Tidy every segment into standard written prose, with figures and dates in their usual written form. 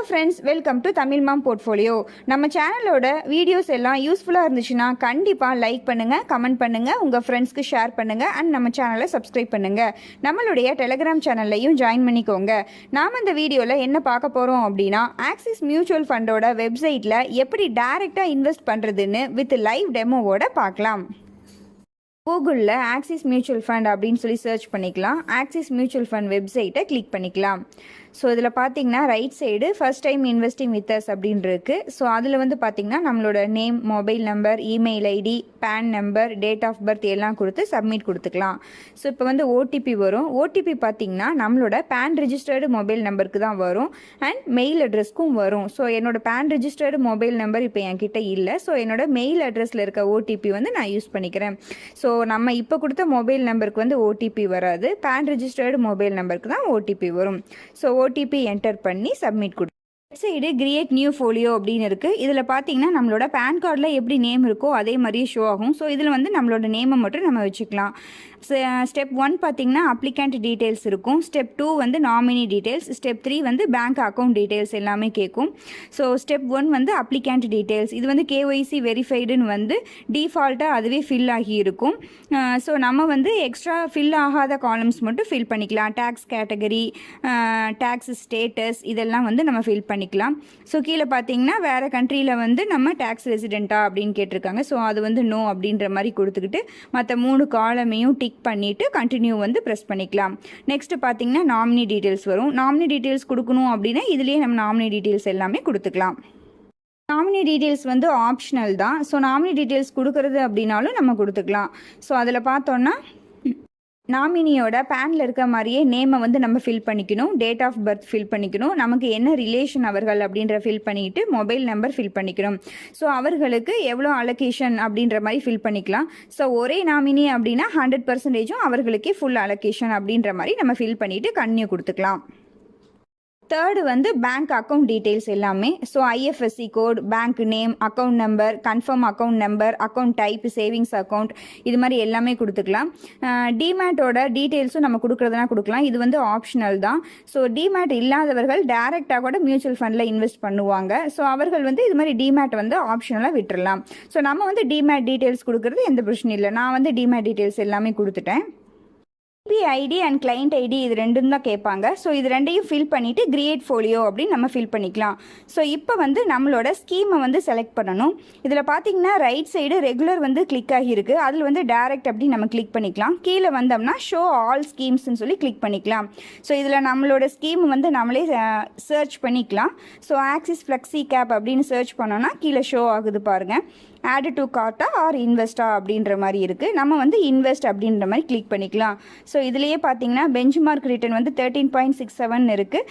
Friends, welcome to Tamil mom portfolio. நம்ம சேனலோட videos எல்லாம் யூஸ்ஃபுல்லாக இருந்துச்சுன்னா கண்டிப்பாக லைக் பண்ணுங்கள், கமெண்ட் பண்ணுங்கள், உங்கள் ஃப்ரெண்ட்ஸ்க்கு ஷேர் பண்ணுங்கள் அண்ட் நம்ம சேனலை சப்ஸ்கிரைப் பண்ணுங்கள். நம்மளுடைய டெலிகிராம் சேனல்லையும் ஜாயின் பண்ணிக்கோங்க. நாம் இந்த வீடியோவில் என்ன பார்க்க போகிறோம் அப்படின்னா, ஆக்சிஸ் மியூச்சுவல் ஃபண்டோட வெப்சைட்டில் எப்படி டைரெக்டாக இன்வெஸ்ட் பண்ணுறதுன்னு வித் லைவ் டெமோவோட பார்க்கலாம். கூகுளில் ஆக்சிஸ் மியூச்சுவல் ஃபண்ட் அப்படின்னு சொல்லி சர்ச் பண்ணிக்கலாம். ஆக்சிஸ் மியூச்சுவல் ஃபண்ட் வெப்சைட்டை கிளிக் பண்ணிக்கலாம். ஸோ இதில் பார்த்தீங்கன்னா right side first time investing with us அப்படின்னு இருக்குது. ஸோ அதில் வந்து பார்த்திங்கன்னா நம்மளோட name, mobile number, email ID, PAN number, date of birth எல்லாம் கொடுத்து சப்மிட் கொடுத்துக்கலாம். ஸோ இப்போ வந்து ஓடிபி வரும். ஓடிபி பார்த்திங்கன்னா நம்மளோட பேன் ரிஜிஸ்டர்டு மொபைல் நம்பருக்கு தான் வரும் அண்ட் மெயில் அட்ரஸ்க்கும் வரும். ஸோ என்னோட பேன் ரிஜிஸ்டர்டு மொபைல் நம்பர் இப்போ என்கிட்ட இல்லை. ஸோ என்னோட மெயில் அட்ரஸில் இருக்க ஓடிபி வந்து நான் யூஸ் பண்ணிக்கிறேன். ஸோ நம்ம இப்போ கொடுத்த மொபைல் நம்பருக்கு வந்து ஓடிபி வராது, பேன் ரிஜிஸ்டர்டு மொபைல் நம்பருக்கு தான் ஓடிபி வரும். ஸோ ஓடிபி என்டர் பண்ணி சப்மிட் கொடு. சைடு கிரியேட் நியூ ஃபோலியோ அப்படின்னு இருக்குது. இதில் பார்த்தீங்கன்னா நம்மளோட பேன் கார்டில் எப்படி நேம் இருக்கோ அதே மாதிரியே ஷோ ஆகும். ஸோ இதில் வந்து நம்மளோட நேமை மட்டும் நம்ம வச்சுக்கலாம். ஸ்டெப் 1 பார்த்தீங்கன்னா அப்ளிகண்ட் டீட்டெயில்ஸ் இருக்கும். ஸ்டெப் 2 வந்து நாமினி டீட்டெயில்ஸ். ஸ்டெப் 3 வந்து பேங்க் அக்கௌண்ட் டீட்டெயில்ஸ் எல்லாமே கேட்கும். ஸோ ஸ்டெப் 1 வந்து அப்ளிகண்ட் டீட்டெயில்ஸ். இது வந்து கேஒய்சி வெரிஃபைடுன்னு வந்து டிஃபால்ட்டாக அதுவே ஃபில் ஆகி இருக்கும். ஸோ நம்ம வந்து எக்ஸ்ட்ரா ஃபில் ஆகாத காலம்ஸ் மட்டும் ஃபில் பண்ணிக்கலாம். டேக்ஸ் கேட்டகரி, டேக்ஸ் ஸ்டேட்டஸ் இதெல்லாம் வந்து நம்ம ஃபில் பண்ணிக்கலாம். ஸோ கீழே பார்த்தீங்கன்னா வேறு கண்ட்ரியில் வந்து நம்ம டேக்ஸ் ரெசிடெண்ட்டா அப்படின்னு கேட்டிருக்காங்க. ஸோ அது வந்து நோ அப்படின்ற மாதிரி கொடுத்துக்கிட்டு மற்ற 3 காலமையும் டிக் பண்ணிவிட்டு கண்டினியூ வந்து ப்ரெஸ் பண்ணிக்கலாம். நெக்ஸ்ட் பார்த்தீங்கன்னா நாமினி டீட்டெயில்ஸ் வரும். நாமினி டீட்டெயில்ஸ் கொடுக்கணும் அப்படின்னா இதுலேயே நம்ம நாமினி டீட்டெயில்ஸ் எல்லாமே கொடுத்துக்கலாம். நாமினி டீட்டெயில்ஸ் வந்து ஆப்ஷனல் தான். ஸோ நாமினி டீட்டெயில்ஸ் கொடுக்கறது அப்படின்னாலும் நம்ம கொடுத்துக்கலாம். ஸோ அதில் பார்த்தோன்னா நாமினியோட பேனில் இருக்க மாதிரியே நேமை வந்து நம்ம ஃபில் பண்ணிக்கணும், டேட் ஆஃப் பர்த் ஃபில் பண்ணிக்கணும், நமக்கு என்ன ரிலேஷன் அவர்கள் அப்படின்ற ஃபில் பண்ணிவிட்டு மொபைல் நம்பர் ஃபில் பண்ணிக்கணும். ஸோ அவர்களுக்கு எவ்வளோ அலோகேஷன் அப்படின்ற மாதிரி ஃபில் பண்ணிக்கலாம். ஸோ ஒரே நாமினி அப்படின்னா 100% அவர்களுக்கே ஃபுல் அலோகேஷன் அப்படின்ற மாதிரி நம்ம ஃபில் பண்ணிவிட்டு கன்டினியூ கொடுத்துக்கலாம். தேர்டு வந்து பேங்க் அக்கௌண்ட் டீட்டெயில்ஸ் எல்லாமே. So IFSC code, bank name, account number, confirm account number, account type, savings account இது மாதிரி எல்லாமே கொடுத்துக்கலாம். டிமேட்டோட டீட்டெயில்ஸும் நம்ம கொடுக்குறதுனா கொடுக்கலாம். இது வந்து ஆப்ஷனல் தான். ஸோ டிமேட் இல்லாதவர்கள் டைரெக்டாக கூட மியூச்சுவல் ஃபண்டில் இன்வெஸ்ட் பண்ணுவாங்க. ஸோ அவர்கள் வந்து இது மாதிரி டிமேட் வந்து ஆப்ஷனலாக விட்டுறலாம். ஸோ நம்ம வந்து டிமேட் டீட்டெயில்ஸ் கொடுக்குறது எந்த பிரச்சனையும் இல்லை. நான் வந்து டிமேட் டீட்டெயில்ஸ் எல்லாமே கொடுத்துட்டேன். ஐடி அண்ட் கிளைண்ட் ஐடி இது ரெண்டும் தான் கேட்பாங்க. ஸோ இது ரெண்டையும் ஃபில் பண்ணிவிட்டு கிரியேட் ஃபோலியோ அப்படின்னு நம்ம ஃபில் பண்ணிக்கலாம். ஸோ இப்போ வந்து நம்மளோட ஸ்கீமை வந்து செலக்ட் பண்ணணும். இதில் பார்த்தீங்கன்னா ரைட் சைடு ரெகுலர் வந்து கிளிக் ஆகியிருக்கு. அதில் வந்து டைரக்ட் அப்படி நம்ம கிளிக் பண்ணிக்கலாம். கீழே வந்தோம்னா ஷோ ஆல் ஸ்கீம்ஸ்ன்னு சொல்லி கிளிக் பண்ணிக்கலாம். ஸோ இதில் நம்மளோட ஸ்கீம் வந்து நம்மளே சர்ச் பண்ணிக்கலாம். ஸோ ஆக்சிஸ் ஃப்ளெக்ஸி கேப் அப்படின்னு சர்ச் பண்ணோன்னா கீழே ஷோ ஆகுது பாருங்கள். ஆட் டு கார்ட்டா ஆர் இன்வெஸ்டா அப்படின்ற மாதிரி இருக்குது. நம்ம வந்து இன்வெஸ்ட் அப்படின்ற மாதிரி கிளிக் பண்ணிக்கலாம். ஸோ இதுலேயே பார்த்தீங்கன்னா பெஞ்ச்மார்க் ரிட்டர்ன் வந்து 13.67 இருக்குது.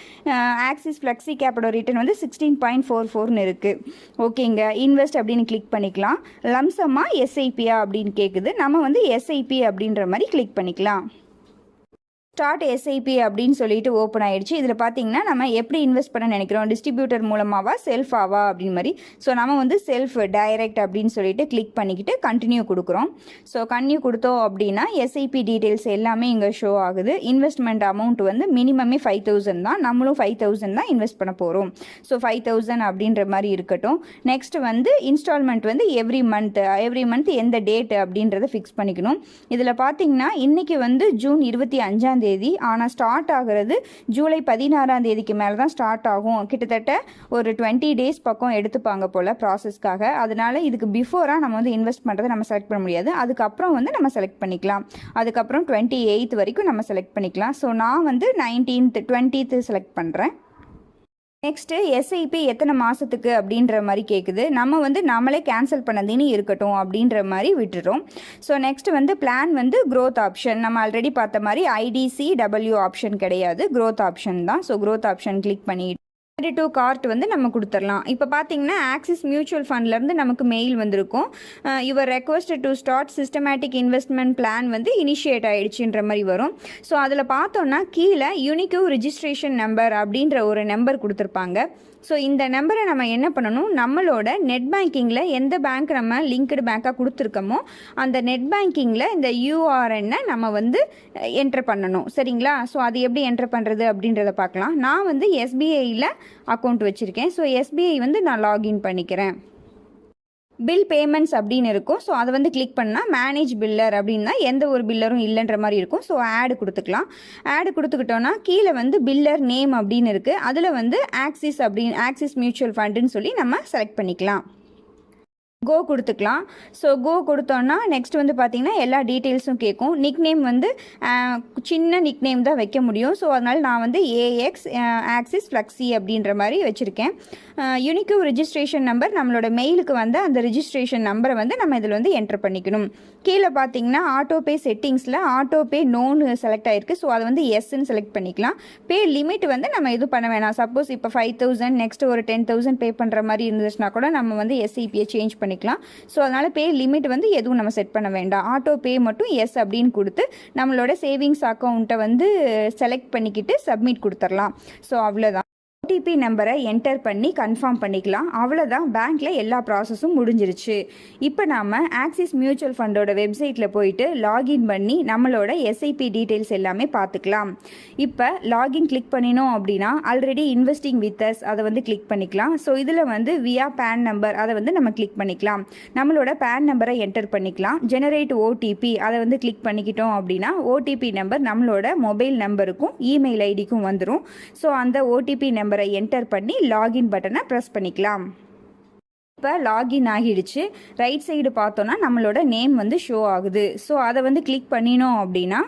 ஆக்சிஸ் ஃப்ளெக்ஸி கேப்போட ரிட்டர்ன் வந்து 16.44 இருக்குது. ஓகேங்க, இன்வெஸ்ட் அப்படின்னு கிளிக் பண்ணிக்கலாம். லம்சமா எஸ்ஐபியா அப்படின்னு கேட்குது. நம்ம வந்து எஸ்ஐபி அப்படின்ற மாதிரி கிளிக் பண்ணிக்கலாம். ஸ்டார்ட் எஸ்ஐபி அப்படின்னு சொல்லிட்டு ஓப்பன் ஆகிடுச்சு. இதில் பார்த்தீங்கன்னா நம்ம எப்படி இன்வெஸ்ட் பண்ண நினைக்கிறோம், டிஸ்ட்ரிபியூட்டர் மூலமாவா செல்ஃபாவா அப்படின்னு மாதிரி. ஸோ நம்ம வந்து செல்ஃப் டைரக்ட் அப்படின்னு சொல்லிட்டு கிளிக் பண்ணிக்கிட்டு கண்டினியூ கொடுக்குறோம். ஸோ கண்டினியூ கொடுத்தோம் அப்படின்னா எஸ்ஐபி டீட்டெயில்ஸ் எல்லாமே இங்கே ஷோ ஆகுது. இன்வெஸ்ட்மெண்ட் அமௌண்ட் வந்து மினிமமே 5000 தான். நம்மளும் 5000 தான் இன்வெஸ்ட் பண்ண போகிறோம். ஸோ 5000 அப்படின்ற மாதிரி இருக்கட்டும். நெக்ஸ்ட் வந்து இன்ஸ்டால்மெண்ட் வந்து எவ்ரி மந்த் எந்த டேட் அப்படின்றத ஃபிக்ஸ் பண்ணிக்கணும். இதில் பார்த்தீங்கன்னா இன்றைக்கி வந்து ஜூன் 25 ஆனால் ஸ்டார்ட் ஆகிறது ஜூலை 16 மேலே தான் ஸ்டார்ட் ஆகும். கிட்டத்தட்ட ஒரு 20 டேஸ் பக்கம் எடுத்துப்பாங்க போல் ப்ராசஸ்க்காக. அதனால இதுக்கு பிஃபோராக நம்ம வந்து இன்வெஸ்ட் பண்ணுறதை நம்ம செலக்ட் பண்ண முடியாது. அதுக்கப்புறம் வந்து நம்ம செலக்ட் பண்ணிக்கலாம். அதுக்கப்புறம் 28 வரைக்கும் நம்ம செலக்ட் பண்ணிக்கலாம். ஸோ நான் வந்து 19th 20th செலக்ட் பண்ணுறேன். நெக்ஸ்ட்டு எஸ்ஐபி எத்தனை மாதத்துக்கு அப்படின்ற மாதிரி கேட்குது. நம்ம வந்து நம்மளே கேன்சல் பண்ணதுன்னு இருக்கட்டும் அப்படின்ற மாதிரி விட்டுறோம். ஸோ நெக்ஸ்ட் வந்து பிளான் வந்து க்ரோத் ஆப்ஷன். நம்ம ஆல்ரெடி பார்த்த மாதிரி IDCW ஆப்ஷன் கிடையாது, க்ரோத் ஆப்ஷன் தான். ஸோ க்ரோத் ஆப்ஷன் கிளிக் பண்ணி டு கார்ட் வந்து நம்ம கொடுத்துடலாம். இப்போ பார்த்தீங்கன்னா ஆக்சிஸ் மியூச்சுவல் ஃபண்ட்லேருந்து நமக்கு மெயில் வந்திருக்கும். Your request to start systematic investment plan வந்து இனிஷியேட் ஆகிடுச்சின்ற மாதிரி வரும். ஸோ அதில் பார்த்தோன்னா கீழே யூனிக் ரிஜிஸ்ட்ரேஷன் நம்பர் அப்படின்ற ஒரு நம்பர் கொடுத்துருப்பாங்க. ஸோ இந்த நம்பரை நம்ம என்ன பண்ணணும், நம்மளோட நெட் பேங்கிங்கில் எந்த பேங்க் நம்ம லிங்க்டு பேங்காக கொடுத்துருக்கோமோ அந்த நெட் பேங்கிங்கில் இந்த யூஆர்என்னை நம்ம வந்து என்டர் பண்ணணும். சரிங்களா? ஸோ அது எப்படி என்டர் பண்ணுறது அப்படின்றத பார்க்கலாம். நான் வந்து எஸ்பிஐயில் அக்கௌண்ட் வச்சுருக்கேன். ஸோ எஸ்பிஐ வந்து நான் லாகின் பண்ணிக்கிறேன். பில் பேமெண்ட்ஸ் அப்படின்னு இருக்கும். ஸோ அதை வந்து கிளிக் பண்ணால் மேனேஜ் பில்லர் அப்படின்னா எந்த ஒரு பில்லரும் இல்லைன்ற மாதிரி இருக்கும். ஸோ ஆடு கொடுத்துக்கலாம். ஆடு கொடுத்துக்கிட்டோன்னா கீழே வந்து பில்லர் நேம் அப்படின்னு இருக்குது. அதில் வந்து ஆக்சிஸ் மியூச்சுவல் ஃபண்டுன்னு சொல்லி நம்ம செலக்ட் பண்ணிக்கலாம். கோ கொடுத்துக்கலாம். ஸோ கோ கொடுத்தோன்னா நெக்ஸ்ட் வந்து பார்த்திங்கன்னா எல்லா டீட்டெயில்ஸும் கேட்கும். நிக் நேம் வந்து சின்ன நிக் நேம் தான் வைக்க முடியும். ஸோ அதனால் நான் வந்து ஆக்சிஸ் ஃப்ளக்ஸி அப்படின்ற மாதிரி வச்சுருக்கேன். யூனிக் ரிஜிஸ்ட்ரேஷன் நம்பர் நம்மளோட மெயிலுக்கு வந்து அந்த ரிஜிஸ்ட்ரேஷன் நம்பரை வந்து நம்ம இதில் வந்து என்டர் பண்ணிக்கணும். கீழே பார்த்தீங்கன்னா ஆட்டோபே செட்டிங்ஸில் ஆட்டோபே நோன்னு செலக்ட் ஆகிருக்கு. ஸோ அதை வந்து எஸ்ன்னு செலக்ட் பண்ணிக்கலாம். பே லிமிட் வந்து நம்ம எதுவும் பண்ண வேணாம். சப்போஸ் இப்போ 5,000 நெக்ஸ்ட் ஒரு 10,000 பே பண்ணுற மாதிரி இருந்துச்சுன்னா கூட நம்ம வந்து எஸ்ஐபியை சேஞ்ச் பண்ணிக்கலாம். ஸோ அதனால் பே லிமிட் வந்து எதுவும் நம்ம செட் பண்ண வேண்டாம். ஆட்டோ பே மட்டும் எஸ் அப்படின்னு கொடுத்து நம்மளோட சேவிங்ஸ் அக்கௌண்ட்டை வந்து செலக்ட் பண்ணிக்கிட்டு சப்மிட் கொடுத்துடலாம். ஸோ அவ்வளோதான். ஓடிபி நம்பரை என்டர் பண்ணி கன்ஃபார்ம் பண்ணிக்கலாம். அவ்வளோதான், பேங்க்கில் எல்லா ப்ராசஸும் முடிஞ்சிருச்சு. இப்போ நாம் ஆக்சிஸ் மியூச்சுவல் ஃபண்டோட வெப்சைட்டில் போயிட்டு லாகின் பண்ணி நம்மளோட எஸ்ஐபி டீட்டெயில்ஸ் எல்லாமே பார்த்துக்கலாம். இப்போ லாகின் கிளிக் பண்ணினோம் அப்படின்னா ஆல்ரெடி இன்வெஸ்டிங் வித் அஸ் அதை வந்து கிளிக் பண்ணிக்கலாம். ஸோ இதில் வந்து வியா பேன் நம்பர் அதை வந்து நம்ம கிளிக் பண்ணிக்கலாம். நம்மளோட பேன் நம்பரை என்டர் பண்ணிக்கலாம். ஜெனரேட் ஓடிபி அதை வந்து கிளிக் பண்ணிக்கிட்டோம் அப்படின்னா ஓடிபி நம்பர் நம்மளோட மொபைல் நம்பருக்கும் இமெயில் ஐடிக்கும் வந்துடும். ஸோ அந்த ஓடிபி நம்பரை என்டர் பண்ணி லாகின் பட்டனை ப்ரெஸ் பண்ணிக்கலாம். இப்போ லாகின் ஆகிடுச்சு. ரைட் சைடு பார்த்தோன்னா நம்மளோட நேம் வந்து ஷோ ஆகுது. ஸோ அதை வந்து கிளிக் பண்ணினோம் அப்படின்னா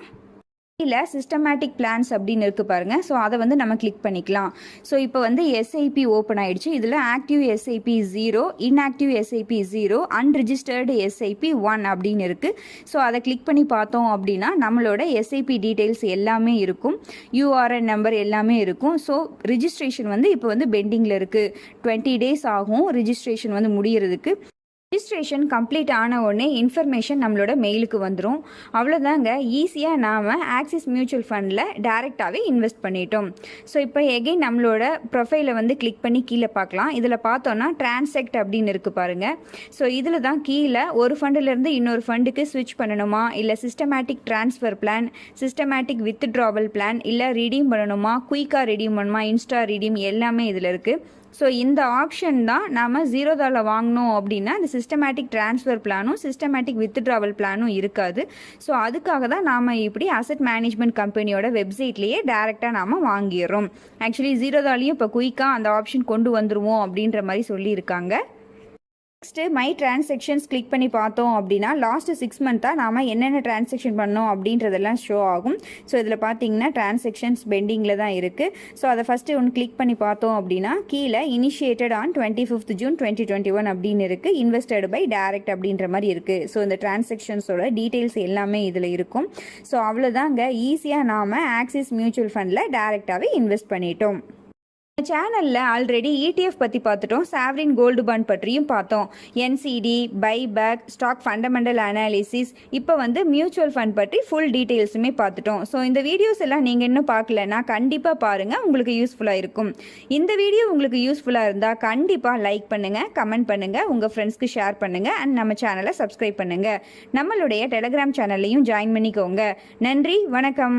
இல்லை சிஸ்டமேட்டிக் பிளான்ஸ் அப்படின்னு இருக்குது பாருங்கள். ஸோ அதை வந்து நம்ம கிளிக் பண்ணிக்கலாம். ஸோ இப்போ வந்து எஸ்ஐபி ஓப்பன் ஆகிடுச்சு. இதில் active SIP 0, inactive SIP 0, unregistered SIP 1 அப்படின்னு இருக்குது. ஸோ அதை கிளிக் பண்ணி பார்த்தோம் அப்படின்னா நம்மளோட எஸ்ஐபி டீட்டெயில்ஸ் எல்லாமே இருக்கும். யூஆர்என் நம்பர் எல்லாமே இருக்கும். ஸோ ரிஜிஸ்ட்ரேஷன் வந்து இப்போ வந்து பெண்டிங்கில் இருக்குது. 20 days ஆகும் ரிஜிஸ்ட்ரேஷன் வந்து முடிகிறதுக்கு. ரிஜிஸ்ட்ரேஷன் கம்ப்ளீட் ஆன உடனே இன்ஃபர்மேஷன் நம்மளோட மெயிலுக்கு வந்துடும். அவ்வளோதாங்க, ஈஸியாக நாம் ஆக்சிஸ் மியூச்சுவல் ஃபண்டில் டைரெக்டாகவே இன்வெஸ்ட் பண்ணிட்டோம். ஸோ இப்போ எகைன் நம்மளோட ப்ரொஃபைலை வந்து கிளிக் பண்ணி கீழே பார்க்கலாம். இதில் பார்த்தோன்னா டிரான்சாக்ட் அப்படின்னு இருக்குது பாருங்கள். ஸோ இதில் தான் கீழே ஒரு ஃபண்டிலேருந்து இன்னொரு ஃபண்டுக்கு ஸ்விட்ச் பண்ணணுமா, இல்லை systematic transfer plan, systematic withdrawal plan, இல்லை ரிடீம் பண்ணணுமா, குயிக்காக ரிடீம் பண்ணணுமா, இன்ஸ்டா ரிடீம் எல்லாமே இதில் இருக்குது. ஸோ இந்த ஆப்ஷன் தான் நாம் $0 வாங்கினோம் அப்படின்னா இந்த சிஸ்டமேட்டிக் ட்ரான்ஸ்ஃபர் பிளானும் சிஸ்டமேட்டிக் வித்ட்ராவல் பிளானும் இருக்காது. ஸோ அதுக்காக தான் நாம் இப்படி அசெட் மேனேஜ்மெண்ட் கம்பெனியோட வெப்சைட்லேயே டேரெக்டாக நாம் வாங்கிடுறோம். ஆக்சுவலி $0 இப்போ குயிக்காக அந்த ஆப்ஷன் கொண்டு வந்துடுவோம் அப்படின்ற மாதிரி சொல்லியிருக்காங்க. நெக்ஸ்ட்டு மை டிரான்சாக்ஷன்ஸ் கிளிக் பண்ணி பார்த்தோம் அப்படின்னா லாஸ்ட்டு 6 மந்த்தாக நாம் என்னென்ன டிரான்சாக்ஷன் பண்ணோம் அப்படின்றதெல்லாம் ஷோ ஆகும். ஸோ இதில் பார்த்தீங்கன்னா டிரான்சாக்ஷன்ஸ் பெண்டிங்கில் தான் இருக்குது. ஸோ அதை ஃபஸ்ட்டு ஒன்று கிளிக் பண்ணி பார்த்தோம் அப்படின்னா கீழே இனிஷியேட்டட் ஆன் 25th June 2021 அப்படின்னு இருக்குது. இன்வெஸ்டட் பை டைரக்ட் அப்படின்ற மாதிரி இருக்குது. ஸோ இந்த டிரான்சாக்ஷன்ஸோட டீட்டெயில்ஸ் எல்லாமே இதில் இருக்கும். ஸோ அவ்வளோதாங்க, ஈஸியாக நாம் ஆக்சிஸ் மியூச்சுவல் ஃபண்டில் டைரெக்டாகவே இன்வெஸ்ட் பண்ணிட்டோம். சேனலில் ஆல்ரெடி ETF பற்றி பார்த்துட்டோம். சாவரின் கோல்டு பாண்ட் பற்றியும் பார்த்தோம். NCD, buyback, stock fundamental analysis, இப்போ வந்து மியூச்சுவல் ஃபண்ட் பற்றி ஃபுல் டீட்டெயில்ஸுமே பார்த்துட்டோம். ஸோ இந்த வீடியோஸ் எல்லாம் நீங்கள் இன்னும் பார்க்கலன்னா கண்டிப்பாக பாருங்கள், உங்களுக்கு யூஸ்ஃபுல்லாக இருக்கும். இந்த வீடியோ உங்களுக்கு யூஸ்ஃபுல்லாக இருந்தால் கண்டிப்பாக லைக் பண்ணுங்கள், கமெண்ட் பண்ணுங்கள், உங்கள் ஃப்ரெண்ட்ஸ்க்கு ஷேர் பண்ணுங்கள் அண்ட் நம்ம சேனலை சப்ஸ்கிரைப் பண்ணுங்கள். நம்மளுடைய டெலகிராம் சேனல்லையும் ஜாயின் பண்ணிக்கோங்க. நன்றி, வணக்கம்.